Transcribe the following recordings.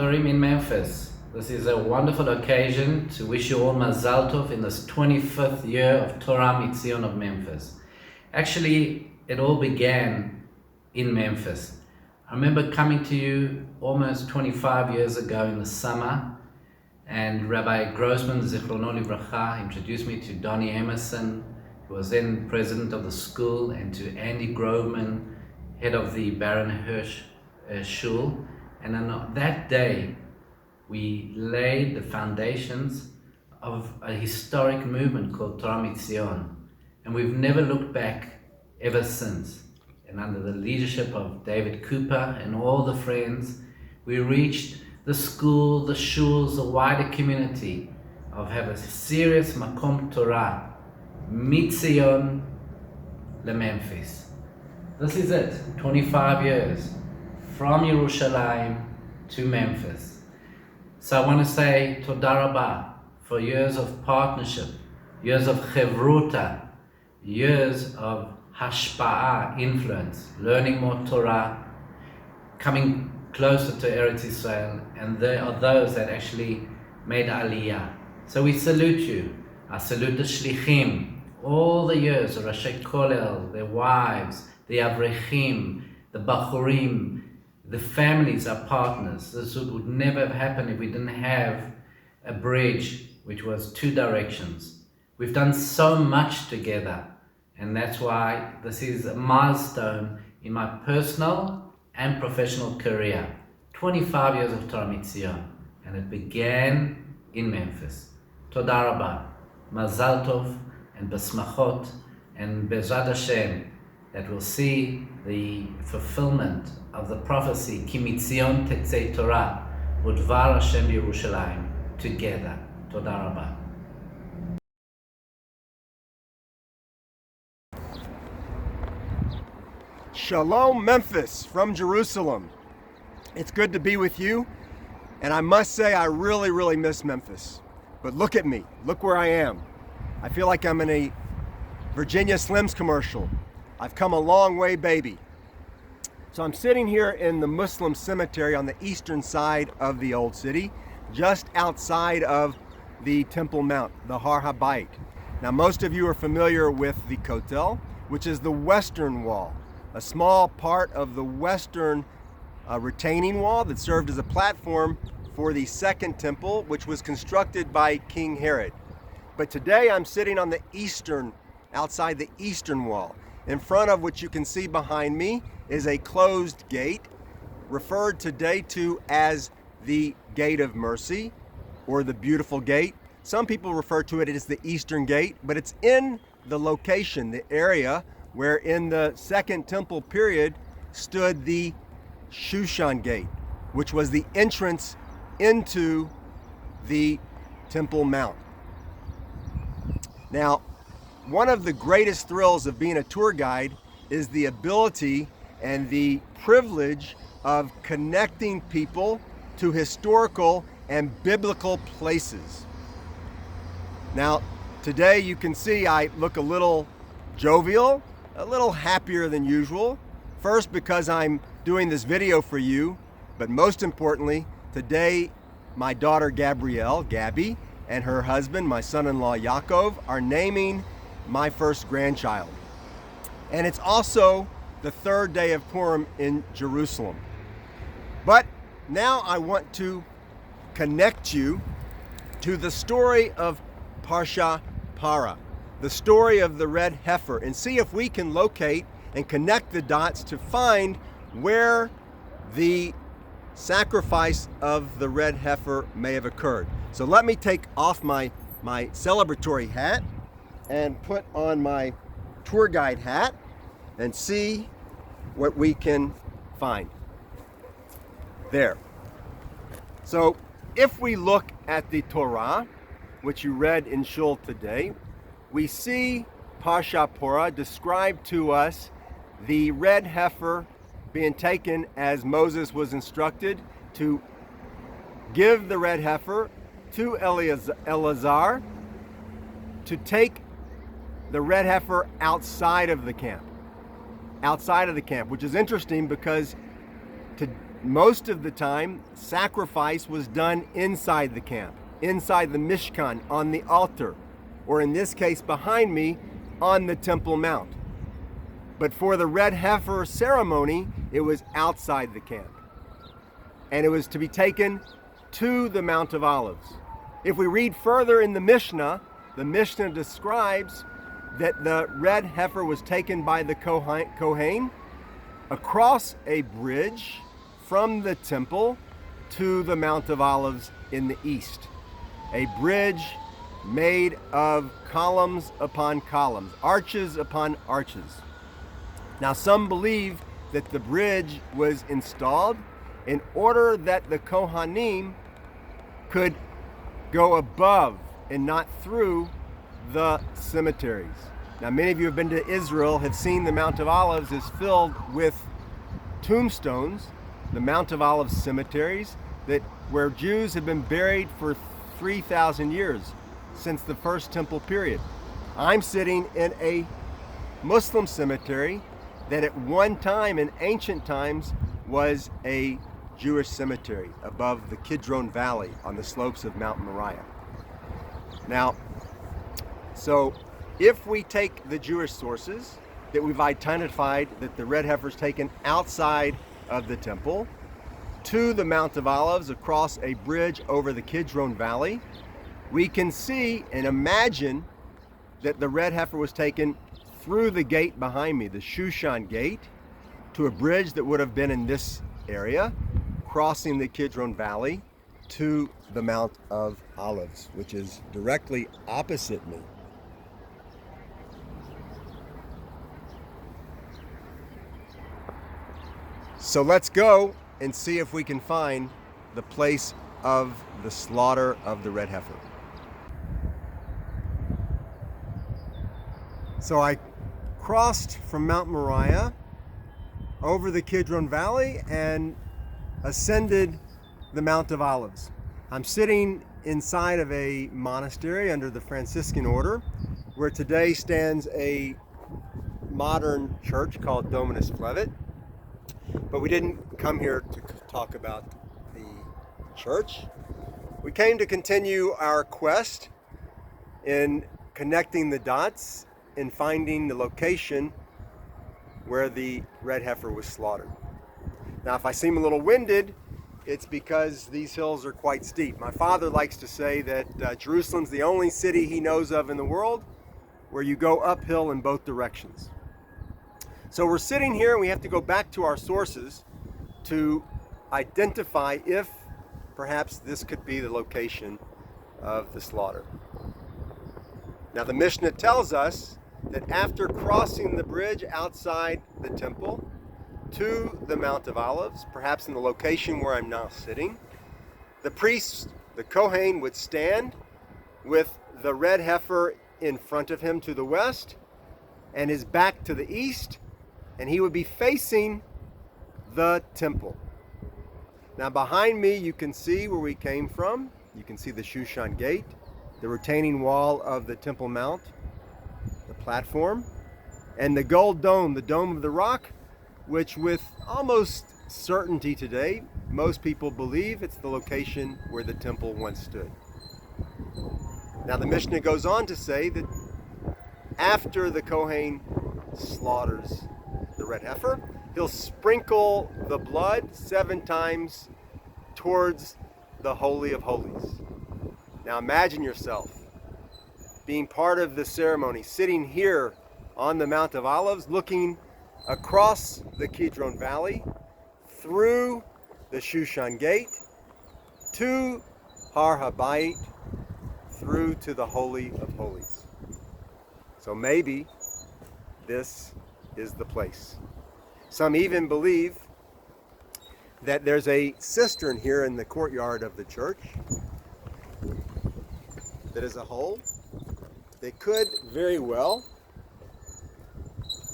Haverim in Memphis. This is a wonderful occasion to wish you all Mazal Tov in this 25th year of Torah Mitzion of Memphis. Actually, it all began in Memphis. I remember coming to you almost 25 years ago in the summer, and Rabbi Grossman, Zichrono Livracha, introduced me to Donnie Emerson, who was then president of the school, and to Andy Groveman, head of the Baron Hirsch Shul. And on that day, we laid the foundations of a historic movement called Torah Mitzion. And we've never looked back ever since. And under the leadership of David Cooper and all the friends, we reached the school, the shuls, the wider community of have a serious Makom Torah, Mitzion LeMemphis. This is it, 25 years from Yerushalayim to Memphis. So I want to say Toda Rabah for years of partnership, years of chevruta, years of hashpa'ah, influence, learning more Torah, coming closer to Eretz Israel, and there are those that actually made Aliyah. So we salute you. I salute the Shlichim, all the years, the Rashi Kollel, their wives, the Avrechim, the Bachurim, the families, our partners. This would never have happened if we didn't have a bridge which was two directions. We've done so much together, and that's why this is a milestone in my personal and professional career. 25 years of Torah Mitzion, and it began in Memphis. Toda Rabah, Mazal Tov, and Besmachot, and Bezrat Hashem, that we'll see the fulfillment of the prophecy, Ki Mitzion Tetzei Torah, Udvar Hashem Yerushalayim, together. Toda Rabah. Shalom, Memphis, from Jerusalem. It's good to be with you, and I must say I really miss Memphis. But look at me, look where I am. I feel like I'm in a Virginia Slims commercial. I've come a long way, baby. So I'm sitting here in the Muslim cemetery on the eastern side of the old city, just outside of the Temple Mount, the Har HaBayit. Now, most of you are familiar with the Kotel, which is the western wall, a small part of the western retaining wall that served as a platform for the second temple, which was constructed by King Herod. But today I'm sitting on the eastern, outside the eastern wall. In front of which you can see behind me is a closed gate, referred today to as the Gate of Mercy, or the Beautiful Gate. Some people refer to it as the Eastern Gate, but it's in the location, the area where in the Second Temple period stood the Shushan Gate, which was the entrance into the Temple Mount. Now, one of the greatest thrills of being a tour guide is the ability and the privilege of connecting people to historical and biblical places. Now, today you can see I look a little jovial, a little happier than usual. First, because I'm doing this video for you, but most importantly, today my daughter Gabrielle, Gabby, and her husband, my son-in-law Yaakov, are naming my first grandchild. And it's also the third day of Purim in Jerusalem. But now I want to connect you to the story of Parsha Para, the story of the red heifer, and see if we can locate and connect the dots to find where the sacrifice of the red heifer may have occurred. So let me take off my celebratory hat and put on my tour guide hat and see what we can find. There. So if we look at the Torah, which you read in Shul today, we see Parsha Porah described to us the red heifer being taken as Moses was instructed to give the red heifer to Eleazar to take the red heifer outside of the camp, which is interesting because Most of the time, sacrifice was done inside the camp, inside the Mishkan, on the altar, or in this case behind me, on the Temple Mount. But for the red heifer ceremony, it was outside the camp. And it was to be taken to the Mount of Olives. If we read further in the Mishnah describes that the red heifer was taken by the Kohen across a bridge from the temple to the Mount of Olives in the east. A bridge made of columns upon columns, arches upon arches. Now, some believe that the bridge was installed in order that the Kohanim could go above and not through the cemeteries. Now, many of you have been to Israel, have seen the Mount of Olives is filled with tombstones, the Mount of Olives cemeteries, where Jews have been buried for 3,000 years, since the first temple period. I'm sitting in a Muslim cemetery that at one time in ancient times was a Jewish cemetery above the Kidron Valley on the slopes of Mount Moriah. Now, so if we take the Jewish sources that we've identified that the red heifer is taken outside of the temple to the Mount of Olives across a bridge over the Kidron Valley, we can see and imagine that the red heifer was taken through the gate behind me, the Shushan gate, to a bridge that would have been in this area, crossing the Kidron Valley to the Mount of Olives, which is directly opposite me. So let's go and see if we can find the place of the slaughter of the red heifer. So I crossed from Mount Moriah over the Kidron Valley and ascended the Mount of Olives. I'm sitting inside of a monastery under the Franciscan order, where today stands a modern church called Dominus Flevit. But we didn't come here to talk about the church. We came to continue our quest in connecting the dots and finding the location where the red heifer was slaughtered. Now, if I seem a little winded, it's because these hills are quite steep. My father likes to say that Jerusalem's the only city he knows of in the world where you go uphill in both directions. So we're sitting here and we have to go back to our sources to identify if perhaps this could be the location of the slaughter. Now, the Mishnah tells us that after crossing the bridge outside the temple to the Mount of Olives, perhaps in the location where I'm now sitting, the priest, the Kohen, would stand with the red heifer in front of him to the west and his back to the east, and he would be facing the temple. Now, behind me, you can see where we came from. You can see the Shushan gate, the retaining wall of the Temple Mount, the platform, and the gold dome, the Dome of the Rock, which with almost certainty today, most people believe it's the location where the temple once stood. Now, the Mishnah goes on to say that after the Kohen slaughters the red heifer, he'll sprinkle the blood 7 times towards the Holy of Holies. Now, imagine yourself being part of the ceremony, sitting here on the Mount of Olives, looking across the Kidron Valley, through the Shushan gate, to Harkavy, through to the Holy of Holies. So maybe this is the place. Some even believe that there's a cistern here in the courtyard of the church that is a hole that could very well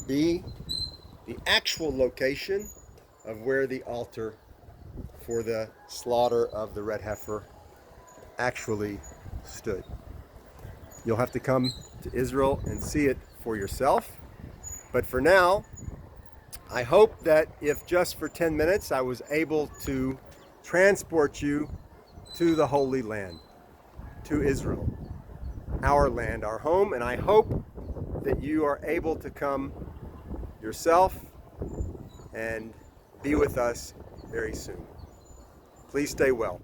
be the actual location of where the altar for the slaughter of the red heifer actually stood. You'll have to come to Israel and see it for yourself. But for now, I hope that if just for 10 minutes I was able to transport you to the Holy Land, to Israel, our land, our home, and I hope that you are able to come yourself and be with us very soon. Please stay well.